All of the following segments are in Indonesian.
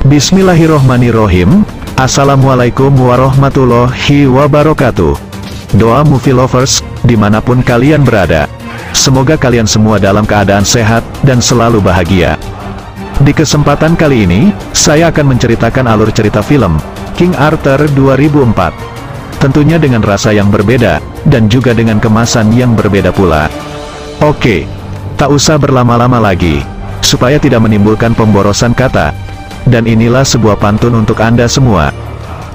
Bismillahirrohmanirrohim. Assalamualaikum warahmatullahi wabarakatuh. Doa movie lovers, dimanapun kalian berada. Semoga kalian semua dalam keadaan sehat, dan selalu bahagia. Di kesempatan kali ini, saya akan menceritakan alur cerita film, King Arthur 2004. Tentunya dengan rasa yang berbeda, dan juga dengan kemasan yang berbeda pula. Oke, tak usah berlama-lama lagi, supaya tidak menimbulkan pemborosan kata. Dan inilah sebuah pantun untuk Anda semua.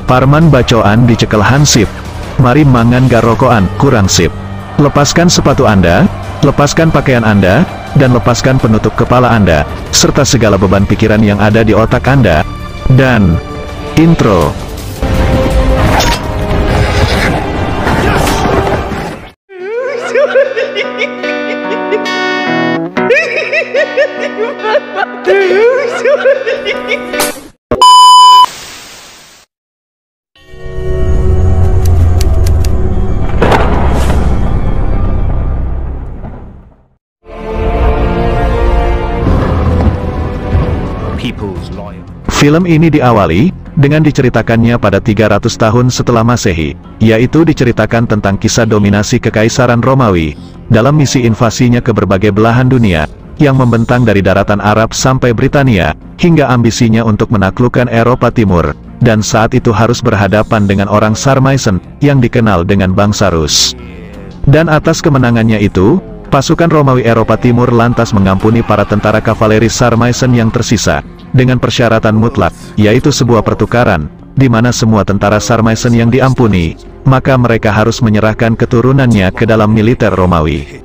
Parman bacoan dicekel hansip, mari mangan garokoan, kurang sip. Lepaskan sepatu Anda, lepaskan pakaian Anda, dan lepaskan penutup kepala Anda, serta segala beban pikiran yang ada di otak Anda. Dan, intro. Film ini diawali dengan diceritakannya pada 300 tahun setelah Masehi, yaitu diceritakan tentang kisah dominasi Kekaisaran Romawi dalam misi invasinya ke berbagai belahan dunia yang membentang dari daratan Arab sampai Britania, hingga ambisinya untuk menaklukkan Eropa Timur, dan saat itu harus berhadapan dengan orang Sarmaisen yang dikenal dengan bangsa Rus. Dan atas kemenangannya itu, pasukan Romawi Eropa Timur lantas mengampuni para tentara kavaleri Sarmaisen yang tersisa, dengan persyaratan mutlak, yaitu sebuah pertukaran, di mana semua tentara Sarmaisen yang diampuni, maka mereka harus menyerahkan keturunannya ke dalam militer Romawi.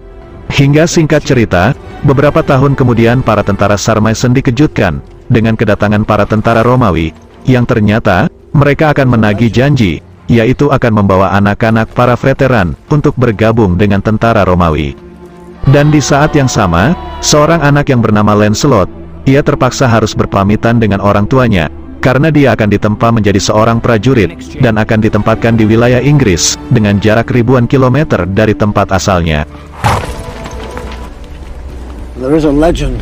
Hingga singkat cerita, beberapa tahun kemudian para tentara Sarmaisen dikejutkan, dengan kedatangan para tentara Romawi, yang ternyata, mereka akan menagih janji, yaitu akan membawa anak-anak para veteran, untuk bergabung dengan tentara Romawi. Dan di saat yang sama, seorang anak yang bernama Lancelot, ia terpaksa harus berpamitan dengan orang tuanya, karena dia akan ditempa menjadi seorang prajurit, dan akan ditempatkan di wilayah Inggris, dengan jarak ribuan kilometer dari tempat asalnya. There is a legend.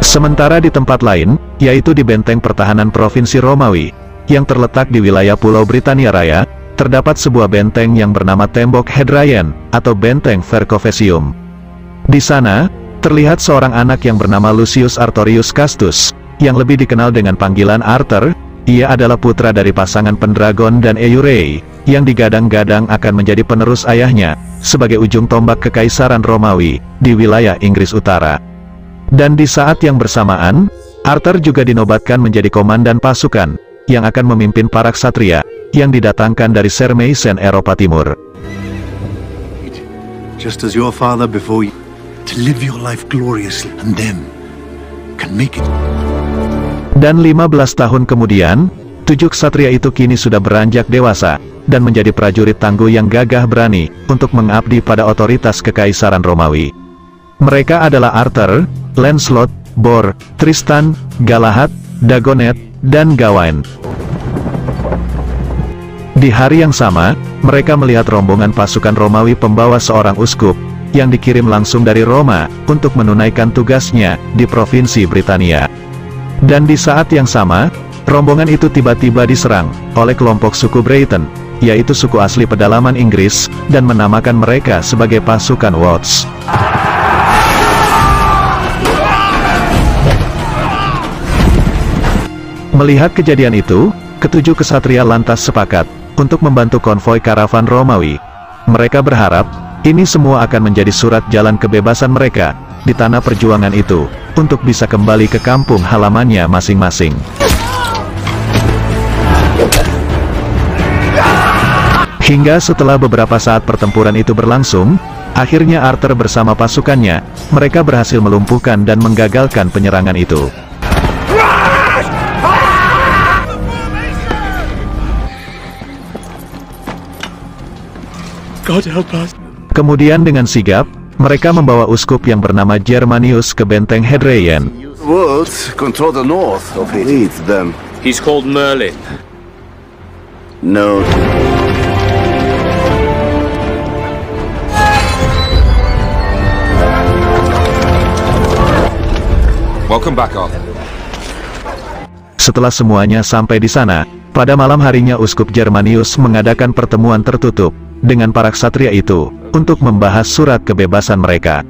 Sementara di tempat lain, yaitu di benteng pertahanan Provinsi Romawi, yang terletak di wilayah Pulau Britania Raya, terdapat sebuah benteng yang bernama Tembok Hadrian, atau Benteng Vercovesium. Di sana, terlihat seorang anak yang bernama Lucius Artorius Castus, yang lebih dikenal dengan panggilan Arthur. Ia adalah putra dari pasangan Pendragon dan Euryale, yang digadang-gadang akan menjadi penerus ayahnya, sebagai ujung tombak Kekaisaran Romawi, di wilayah Inggris Utara. Dan di saat yang bersamaan, Arthur juga dinobatkan menjadi komandan pasukan, yang akan memimpin para ksatria, yang didatangkan dari Sarmaisen Eropa Timur. Just as your father before you, to live your life gloriously, and them can make it. Dan 15 tahun kemudian, 7 ksatria itu kini sudah beranjak dewasa, dan menjadi prajurit tangguh yang gagah berani, untuk mengabdi pada otoritas Kekaisaran Romawi. Mereka adalah Arthur, Lancelot, Bor, Tristan, Galahad, Dagonet, dan Gawain. Di hari yang sama, mereka melihat rombongan pasukan Romawi pembawa seorang uskup, yang dikirim langsung dari Roma, untuk menunaikan tugasnya, di Provinsi Britania. Dan di saat yang sama, rombongan itu tiba-tiba diserang, oleh kelompok suku Breton, yaitu suku asli pedalaman Inggris, dan menamakan mereka sebagai pasukan Watts. Melihat kejadian itu, ketujuh ksatria lantas sepakat, untuk membantu konvoi karavan Romawi. Mereka berharap, ini semua akan menjadi surat jalan kebebasan mereka, di tanah perjuangan itu, untuk bisa kembali ke kampung halamannya masing-masing. Hingga setelah beberapa saat pertempuran itu berlangsung, akhirnya Arthur bersama pasukannya, mereka berhasil melumpuhkan dan menggagalkan penyerangan itu. God help us. Kemudian dengan sigap, mereka membawa uskup yang bernama Germanius ke benteng Hadrian. Wolves control the north of it. Lead them. He's called Merlin. No. Welcome back, Arthur. Setelah semuanya sampai di sana, pada malam harinya Uskup Germanius mengadakan pertemuan tertutup dengan para ksatria itu untuk membahas surat kebebasan mereka.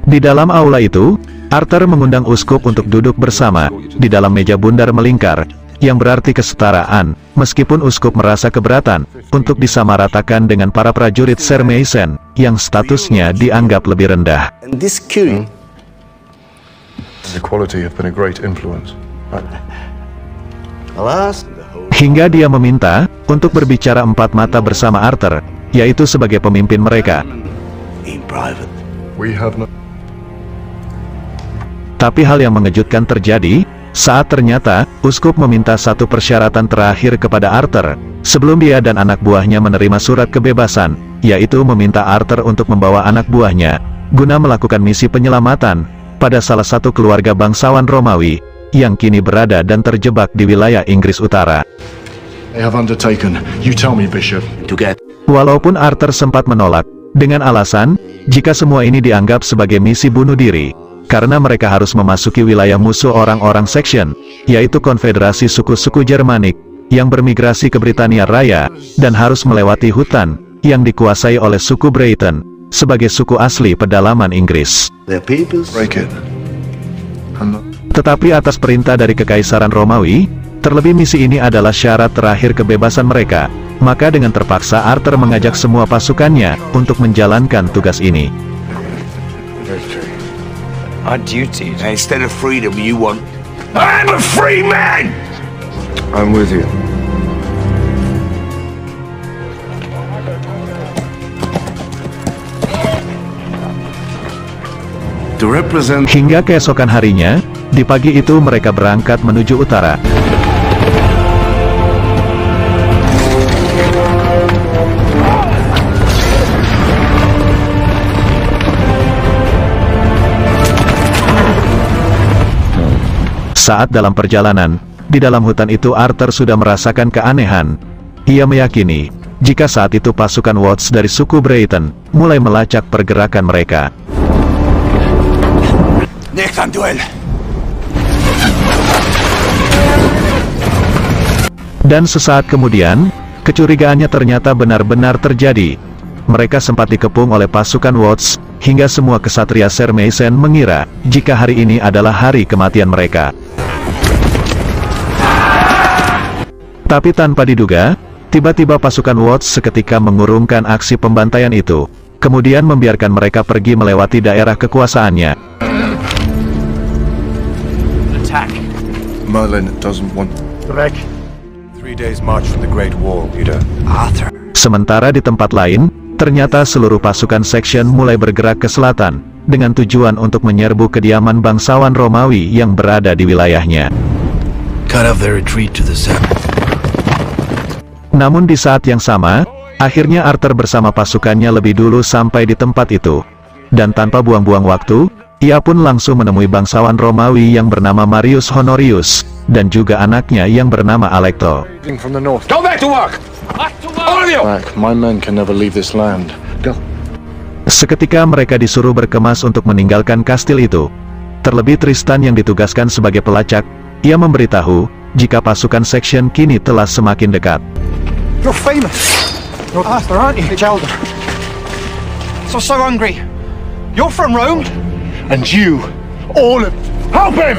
Di dalam aula itu, Arthur mengundang Uskup untuk duduk bersama di dalam meja bundar melingkar, yang berarti kesetaraan, meskipun Uskup merasa keberatan untuk disamaratakan dengan para prajurit Sarmatian yang statusnya dianggap lebih rendah. And this king, Equality have been a great influence. alas, Hingga dia meminta untuk berbicara empat mata bersama Arthur, yaitu sebagai pemimpin mereka. in private. We have no... Tapi hal yang mengejutkan terjadi saat ternyata Uskup meminta satu persyaratan terakhir kepada Arthur sebelum dia dan anak buahnya menerima surat kebebasan, yaitu meminta Arthur untuk membawa anak buahnya guna melakukan misi penyelamatan pada salah satu keluarga bangsawan Romawi yang kini berada dan terjebak di wilayah Inggris Utara. They have undertaken. You tell me, Bishop. To get Walaupun Arthur sempat menolak dengan alasan jika semua ini dianggap sebagai misi bunuh diri, karena mereka harus memasuki wilayah musuh orang-orang Saxon, yaitu konfederasi suku-suku Germanik yang bermigrasi ke Britania Raya dan harus melewati hutan yang dikuasai oleh suku Breton sebagai suku asli pedalaman Inggris. their peoples. Break it. And Tetapi atas perintah dari Kekaisaran Romawi, terlebih misi ini adalah syarat terakhir kebebasan mereka, maka dengan terpaksa Arthur mengajak semua pasukannya untuk menjalankan tugas ini. Our duty. Instead of freedom, you want... I'm a free man! I'm with you. To represent... Hingga keesokan harinya, di pagi itu mereka berangkat menuju utara. Saat dalam perjalanan, di dalam hutan itu Arthur sudah merasakan keanehan. Ia meyakini, jika saat itu pasukan Watts dari suku Breton mulai melacak pergerakan mereka. Nathan Duel! Dan sesaat kemudian, kecurigaannya ternyata benar-benar terjadi. Mereka sempat dikepung oleh pasukan Watts, hingga semua kesatria Sarmatian mengira jika hari ini adalah hari kematian mereka. Tapi tanpa diduga, tiba-tiba pasukan Watts seketika mengurungkan aksi pembantaian itu, kemudian membiarkan mereka pergi melewati daerah kekuasaannya. Attack. Merlin doesn't want... 3 days march from the Great Wall, Peter. Arthur. Sementara di tempat lain, ternyata seluruh pasukan Saxon mulai bergerak ke selatan, dengan tujuan untuk menyerbu kediaman bangsawan Romawi yang berada di wilayahnya. Cut off their retreat to the south. Namun di saat yang sama, akhirnya Arthur bersama pasukannya lebih dulu sampai di tempat itu. Dan tanpa buang-buang waktu, ia pun langsung menemui bangsawan Romawi yang bernama Marius Honorius, dan juga anaknya yang bernama Alecto. From the north. Go back to work! All of you! Back. My men can never leave this land. Go. Seketika mereka disuruh berkemas untuk meninggalkan kastil itu. Terlebih Tristan yang ditugaskan sebagai pelacak, ia memberitahu, jika pasukan Saxon kini telah semakin dekat. You're famous. You're Arthur, aren't you? Elder. So hungry. You're from Rome? And you, all of... Help him!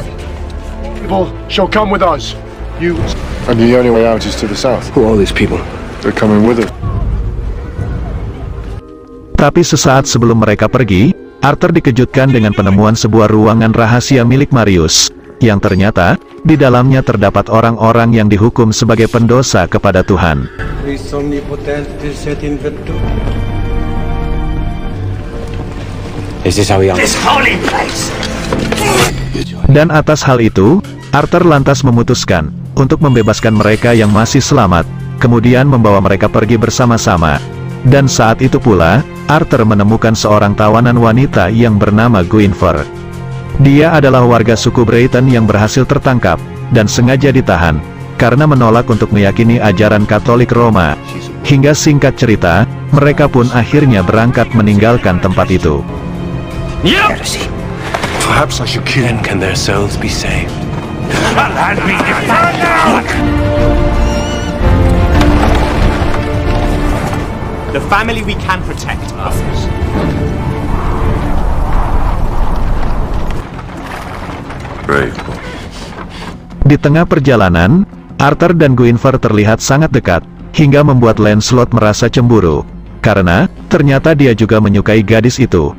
People shall come with us. You... And the only way out is to the south. Who are all these people? They're coming with us. Tapi sesaat sebelum mereka pergi, Arthur dikejutkan dengan penemuan sebuah ruangan rahasia milik Marius, yang ternyata, di dalamnya terdapat orang-orang yang dihukum sebagai pendosa kepada Tuhan. Is this how we are? This holy place! Dan atas hal itu, Arthur lantas memutuskan untuk membebaskan mereka yang masih selamat, kemudian membawa mereka pergi bersama-sama. Dan saat itu pula, Arthur menemukan seorang tawanan wanita yang bernama Guinevere. Dia adalah warga suku Breton yang berhasil tertangkap, dan sengaja ditahan, karena menolak untuk meyakini ajaran Katolik Roma. Hingga singkat cerita, mereka pun akhirnya berangkat meninggalkan tempat itu. Perhaps I should kill him. Then can their souls be saved? The family we can protect. Brave. Di tengah perjalanan, Arthur dan Guinevere terlihat sangat dekat, hingga membuat Lancelot merasa cemburu, karena ternyata dia juga menyukai gadis itu.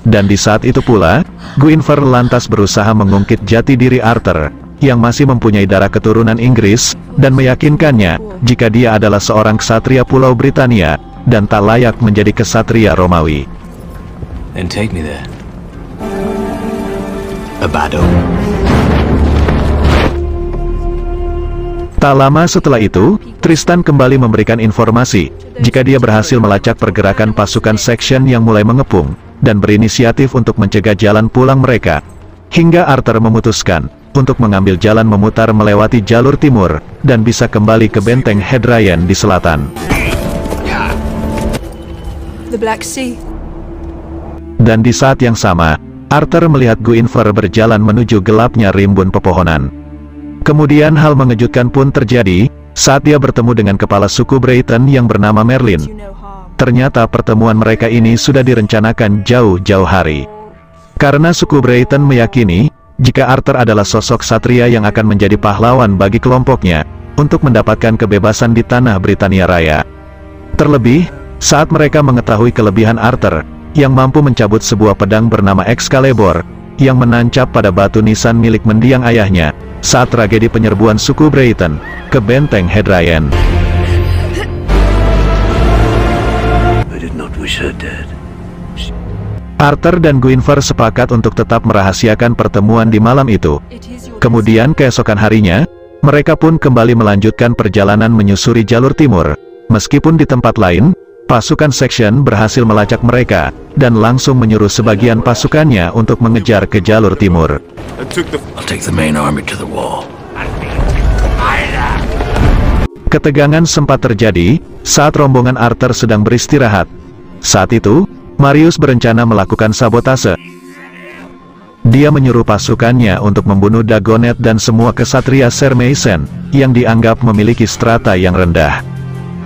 Dan di saat itu pula, Guinevere lantas berusaha mengungkit jati diri Arthur, yang masih mempunyai darah keturunan Inggris, dan meyakinkannya, jika dia adalah seorang ksatria Pulau Britania, dan tak layak menjadi ksatria Romawi. Then take me there. Abado. Tak lama setelah itu, Tristan kembali memberikan informasi, jika dia berhasil melacak pergerakan pasukan Section yang mulai mengepung, dan berinisiatif untuk mencegah jalan pulang mereka. Hingga Arthur memutuskan, untuk mengambil jalan memutar melewati jalur timur, dan bisa kembali ke benteng Hadrian di selatan. The Black Sea. Dan di saat yang sama, Arthur melihat Guinevere berjalan menuju gelapnya rimbun pepohonan. Kemudian hal mengejutkan pun terjadi, saat dia bertemu dengan kepala suku Breton yang bernama Merlin. Ternyata pertemuan mereka ini sudah direncanakan jauh-jauh hari. Karena suku Breton meyakini, jika Arthur adalah sosok ksatria yang akan menjadi pahlawan bagi kelompoknya, untuk mendapatkan kebebasan di tanah Britania Raya. Terlebih, saat mereka mengetahui kelebihan Arthur, yang mampu mencabut sebuah pedang bernama Excalibur, yang menancap pada batu nisan milik mendiang ayahnya, saat tragedi penyerbuan suku Breton ke benteng Hadrian. I did not wish her dead. Arthur dan Guinevere sepakat untuk tetap merahasiakan pertemuan di malam itu. Kemudian keesokan harinya, mereka pun kembali melanjutkan perjalanan menyusuri jalur timur. Meskipun di tempat lain, pasukan Section berhasil melacak mereka, dan langsung menyuruh sebagian pasukannya untuk mengejar ke jalur timur. I'll take the main army to the wall. Ketegangan sempat terjadi, saat rombongan Arthur sedang beristirahat. Saat itu, Marius berencana melakukan sabotase. Dia menyuruh pasukannya untuk membunuh Dagonet dan semua kesatria Sarmatian, yang dianggap memiliki strata yang rendah.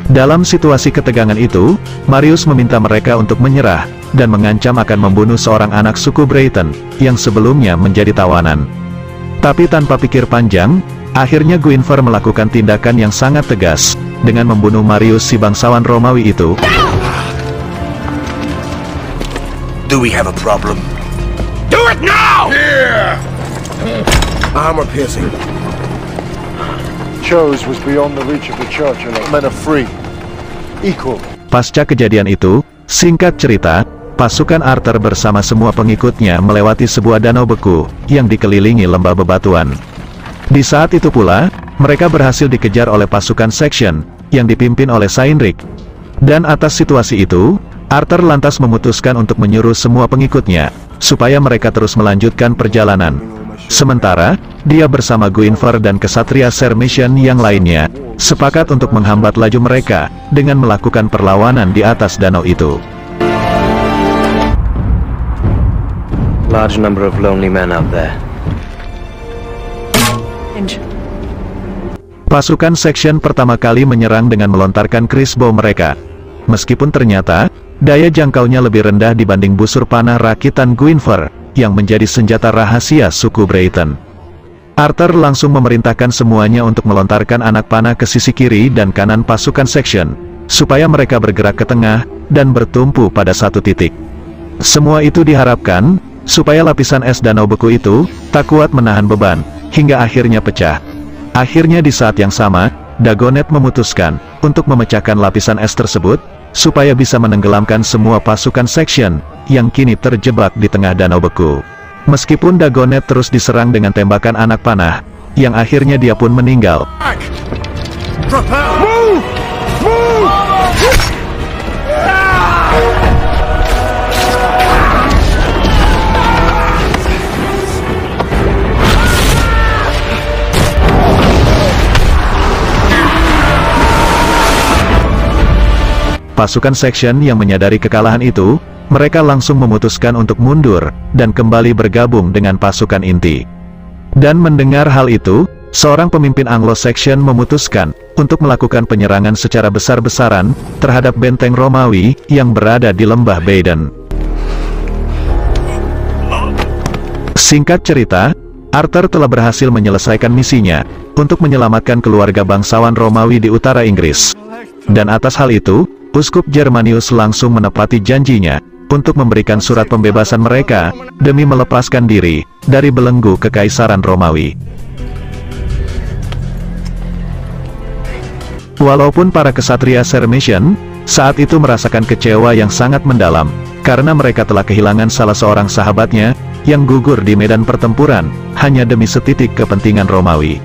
Dalam situasi ketegangan itu, Marius meminta mereka untuk menyerah, dan mengancam akan membunuh seorang anak suku Breton, yang sebelumnya menjadi tawanan. Tapi tanpa pikir panjang, akhirnya Guinevere melakukan tindakan yang sangat tegas, dengan membunuh Marius si bangsawan Romawi itu. Do we have a problem? Do it now! Armor piercing. Chose was beyond the reach of the church and men are free. Equal. Pasca kejadian itu, singkat cerita, pasukan Arthur bersama semua pengikutnya melewati sebuah danau beku, yang dikelilingi lembah bebatuan. Di saat itu pula, mereka berhasil dikejar oleh pasukan Section, yang dipimpin oleh Cynric. Dan atas situasi itu, Arthur lantas memutuskan untuk menyuruh semua pengikutnya, supaya mereka terus melanjutkan perjalanan. Sementara, dia bersama Guinevere dan kesatria Sarmatian yang lainnya, sepakat untuk menghambat laju mereka, dengan melakukan perlawanan di atas danau itu. Large number of lonely men out there. Pasukan Section pertama kali menyerang dengan melontarkan crossbow mereka. Meskipun ternyata, daya jangkaunya lebih rendah dibanding busur panah rakitan Guinevere, yang menjadi senjata rahasia suku Breton. Arthur langsung memerintahkan semuanya untuk melontarkan anak panah ke sisi kiri dan kanan pasukan Section, supaya mereka bergerak ke tengah, dan bertumpu pada satu titik. Semua itu diharapkan, supaya lapisan es danau beku itu, tak kuat menahan beban, hingga akhirnya pecah. Akhirnya di saat yang sama, Dagonet memutuskan, untuk memecahkan lapisan es tersebut, supaya bisa menenggelamkan semua pasukan Section, yang kini terjebak di tengah danau beku. Meskipun Dagonet terus diserang dengan tembakan anak panah, yang akhirnya dia pun meninggal. Pasukan Section yang menyadari kekalahan itu, mereka langsung memutuskan untuk mundur, dan kembali bergabung dengan pasukan inti. Dan mendengar hal itu, seorang pemimpin Anglo-Saxon memutuskan untuk melakukan penyerangan secara besar-besaran terhadap benteng Romawi yang berada di lembah Badon. Singkat cerita, Arthur telah berhasil menyelesaikan misinya untuk menyelamatkan keluarga bangsawan Romawi di utara Inggris. Dan atas hal itu, Uskup Germanius langsung menepati janjinya untuk memberikan surat pembebasan mereka demi melepaskan diri dari belenggu Kekaisaran Romawi. Walaupun para kesatria Sarmatian saat itu merasakan kecewa yang sangat mendalam, karena mereka telah kehilangan salah seorang sahabatnya yang gugur di medan pertempuran hanya demi setitik kepentingan Romawi.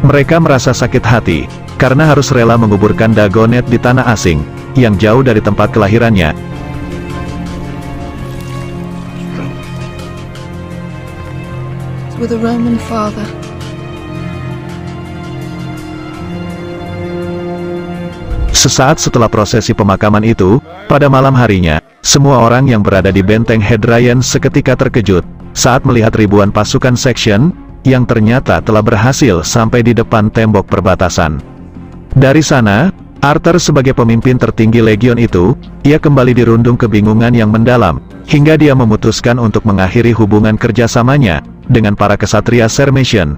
Mereka merasa sakit hati karena harus rela menguburkan Dagonet di tanah asing yang jauh dari tempat kelahirannya. With a Roman father. Sesaat setelah prosesi pemakaman itu, pada malam harinya, semua orang yang berada di benteng Hadrian seketika terkejut saat melihat ribuan pasukan Saxon yang ternyata telah berhasil sampai di depan tembok perbatasan. Dari sana, Arthur sebagai pemimpin tertinggi legion itu, ia kembali dirundung kebingungan yang mendalam, hingga dia memutuskan untuk mengakhiri hubungan kerjasamanya dengan para kesatria Sarmatian,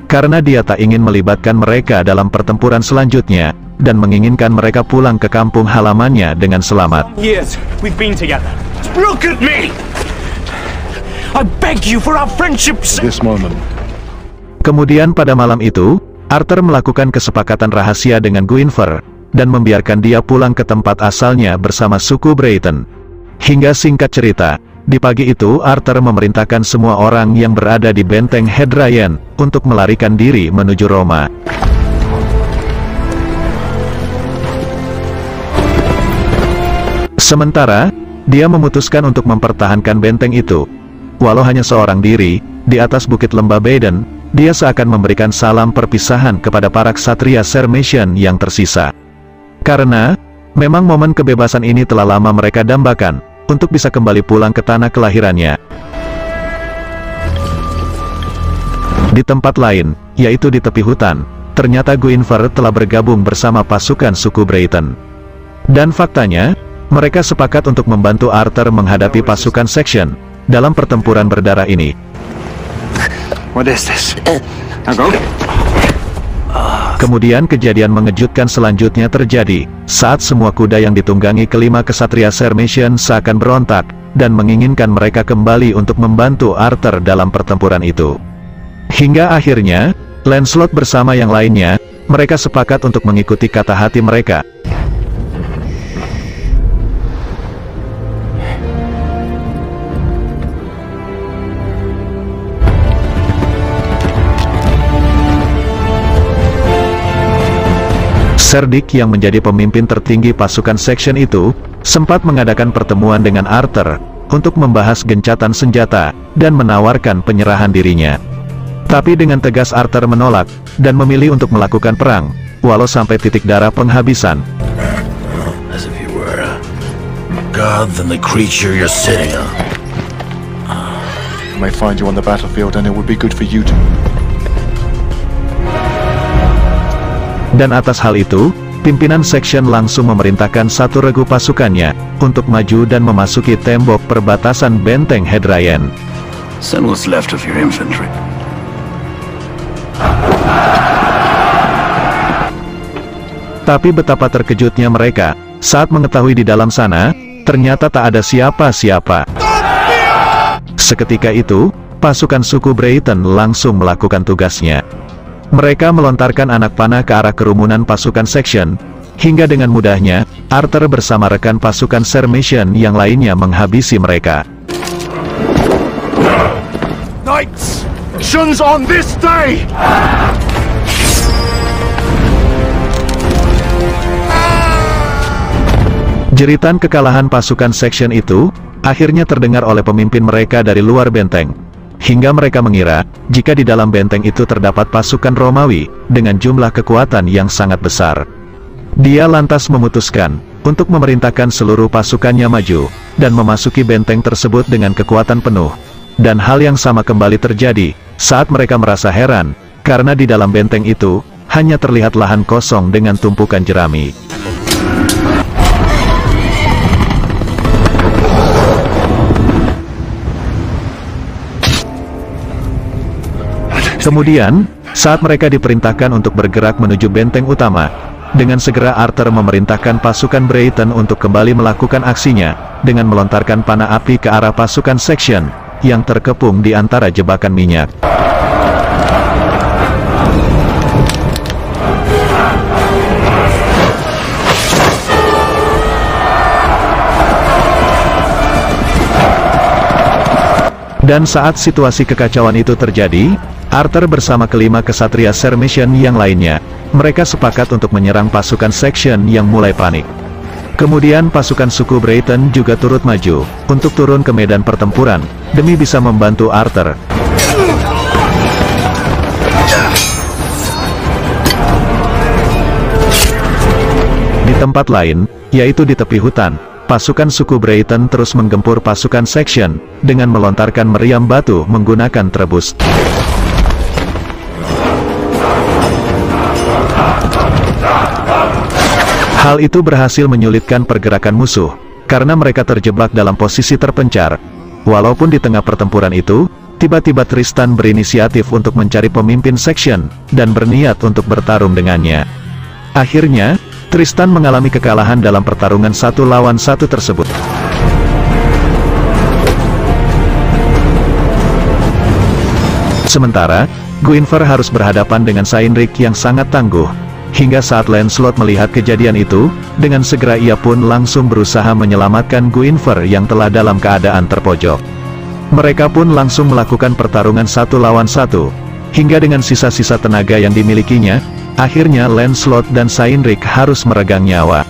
karena dia tak ingin melibatkan mereka dalam pertempuran selanjutnya, dan menginginkan mereka pulang ke kampung halamannya dengan selamat. Years we've been together. Look at me! I beg you for our friendships. This moment. Kemudian pada malam itu, Arthur melakukan kesepakatan rahasia dengan Guinevere, dan membiarkan dia pulang ke tempat asalnya bersama suku Breton. Hingga singkat cerita, di pagi itu Arthur memerintahkan semua orang yang berada di benteng Hadrian untuk melarikan diri menuju Roma. Sementara, dia memutuskan untuk mempertahankan benteng itu. Walau hanya seorang diri, di atas bukit lembah Badon, dia seakan memberikan salam perpisahan kepada para ksatria Sarmatian yang tersisa. Karena, memang momen kebebasan ini telah lama mereka dambakan, untuk bisa kembali pulang ke tanah kelahirannya. Di tempat lain, yaitu di tepi hutan, ternyata Guinevere telah bergabung bersama pasukan suku Breton. Dan faktanya, mereka sepakat untuk membantu Arthur menghadapi pasukan Saxon dalam pertempuran berdarah ini. What is this? Now go. Kemudian kejadian mengejutkan selanjutnya terjadi, saat semua kuda yang ditunggangi kelima kesatria Sarmatian seakan berontak, dan menginginkan mereka kembali untuk membantu Arthur dalam pertempuran itu. Hingga akhirnya, Lancelot bersama yang lainnya, mereka sepakat untuk mengikuti kata hati mereka. Cerdic yang menjadi pemimpin tertinggi pasukan Saxon itu, sempat mengadakan pertemuan dengan Arthur, untuk membahas gencatan senjata, dan menawarkan penyerahan dirinya. Tapi dengan tegas Arthur menolak, dan memilih untuk melakukan perang, walau sampai titik darah penghabisan. As if you were a god than the creature you're sitting on. I may find you on the battlefield and it would be good for you to... Dan atas hal itu, pimpinan Saxon langsung memerintahkan satu regu pasukannya untuk maju dan memasuki tembok perbatasan benteng Hadrian. Send what's left of your infantry. Tapi betapa terkejutnya mereka saat mengetahui di dalam sana ternyata tak ada siapa-siapa. Seketika itu, pasukan suku Breton langsung melakukan tugasnya. Mereka melontarkan anak panah ke arah kerumunan pasukan Saxon, hingga dengan mudahnya, Arthur bersama rekan pasukan Sarmatian yang lainnya menghabisi mereka. Knights! Actions on this day! Jeritan kekalahan pasukan Saxon itu, akhirnya terdengar oleh pemimpin mereka dari luar benteng. Hingga mereka mengira, jika di dalam benteng itu terdapat pasukan Romawi, dengan jumlah kekuatan yang sangat besar. Dia lantas memutuskan, untuk memerintahkan seluruh pasukannya maju, dan memasuki benteng tersebut dengan kekuatan penuh. Dan hal yang sama kembali terjadi, saat mereka merasa heran, karena di dalam benteng itu, hanya terlihat lahan kosong dengan tumpukan jerami. Kemudian, saat mereka diperintahkan untuk bergerak menuju benteng utama, dengan segera Arthur memerintahkan pasukan Brayton untuk kembali melakukan aksinya, dengan melontarkan panah api ke arah pasukan Section, yang terkepung di antara jebakan minyak. Dan saat situasi kekacauan itu terjadi, Arthur bersama kelima kesatria Sarmatian yang lainnya, mereka sepakat untuk menyerang pasukan Section yang mulai panik. Kemudian pasukan suku Brayton juga turut maju, untuk turun ke medan pertempuran, demi bisa membantu Arthur. Di tempat lain, yaitu di tepi hutan, pasukan suku Brayton terus menggempur pasukan Section, dengan melontarkan meriam batu menggunakan trebus. Hal itu berhasil menyulitkan pergerakan musuh, karena mereka terjebak dalam posisi terpencar. Walaupun di tengah pertempuran itu, tiba-tiba Tristan berinisiatif untuk mencari pemimpin Section, dan berniat untuk bertarung dengannya. Akhirnya, Tristan mengalami kekalahan dalam pertarungan 1 lawan 1 tersebut. Sementara, Guinevere harus berhadapan dengan Cynric yang sangat tangguh. Hingga saat Lancelot melihat kejadian itu, dengan segera ia pun langsung berusaha menyelamatkan Guinevere yang telah dalam keadaan terpojok. Mereka pun langsung melakukan pertarungan 1 lawan 1, hingga dengan sisa-sisa tenaga yang dimilikinya, akhirnya Lancelot dan Cynric harus meregang nyawa.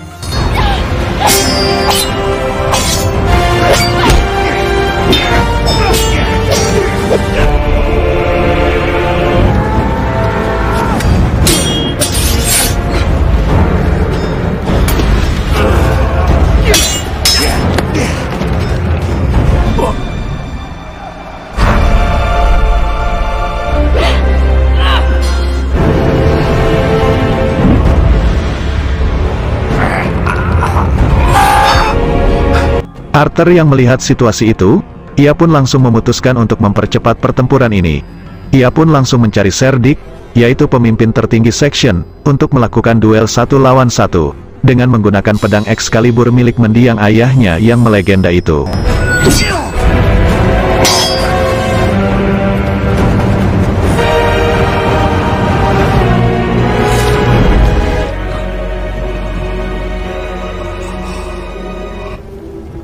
Arthur yang melihat situasi itu, ia pun langsung memutuskan untuk mempercepat pertempuran ini. Ia pun langsung mencari Ser Dick, yaitu pemimpin tertinggi Section, untuk melakukan duel 1 lawan 1, dengan menggunakan pedang Excalibur milik mendiang ayahnya yang melegenda itu.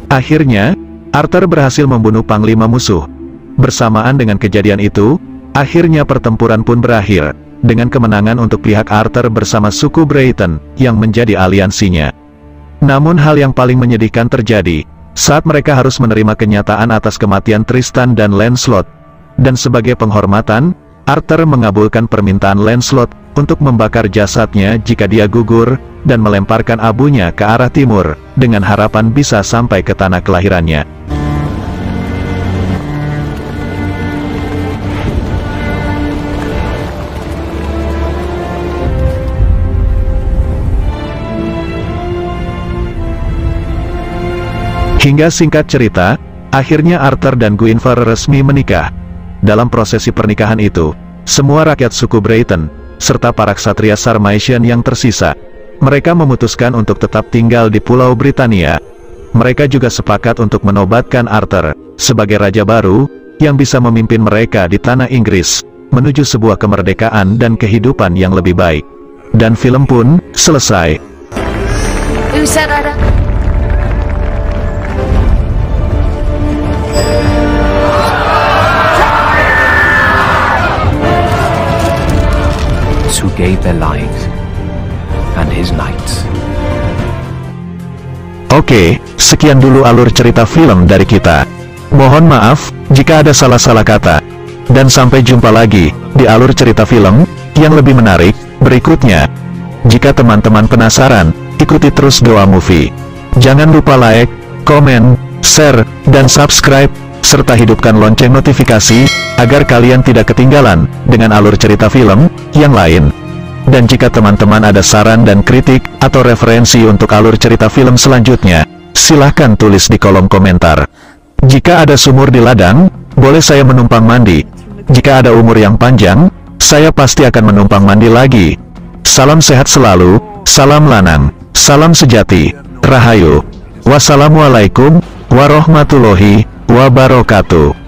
Akhirnya, Arthur berhasil membunuh panglima musuh. Bersamaan dengan kejadian itu, akhirnya pertempuran pun berakhir, dengan kemenangan untuk pihak Arthur bersama suku Brayton, yang menjadi aliansinya. Namun hal yang paling menyedihkan terjadi, saat mereka harus menerima kenyataan atas kematian Tristan dan Lancelot. Dan sebagai penghormatan, Arthur mengabulkan permintaan Lancelot, untuk membakar jasadnya jika dia gugur, dan melemparkan abunya ke arah timur, dengan harapan bisa sampai ke tanah kelahirannya. Hingga singkat cerita, akhirnya Arthur dan Guinevere resmi menikah. Dalam prosesi pernikahan itu, semua rakyat suku Brayton, serta para ksatria Sarmatian yang tersisa, mereka memutuskan untuk tetap tinggal di Pulau Britania. Mereka juga sepakat untuk menobatkan Arthur sebagai raja baru, yang bisa memimpin mereka di tanah Inggris, menuju sebuah kemerdekaan dan kehidupan yang lebih baik. Dan film pun selesai. Who gave their lives and his knights. Oke, sekian dulu alur cerita film dari kita. Mohon maaf jika ada salah-salah kata. Dan sampai jumpa lagi di alur cerita film yang lebih menarik berikutnya. Jika teman-teman penasaran, ikuti terus Doa Movie. Jangan lupa like, komen, share, dan subscribe, serta hidupkan lonceng notifikasi, agar kalian tidak ketinggalan dengan alur cerita film yang lain. Dan jika teman-teman ada saran dan kritik, atau referensi untuk alur cerita film selanjutnya, silahkan tulis di kolom komentar. Jika ada sumur di ladang, boleh saya menumpang mandi. Jika ada umur yang panjang, saya pasti akan menumpang mandi lagi. Salam sehat selalu, salam lanang, salam sejati, rahayu. Wassalamualaikum warahmatullahi wabarakatuh.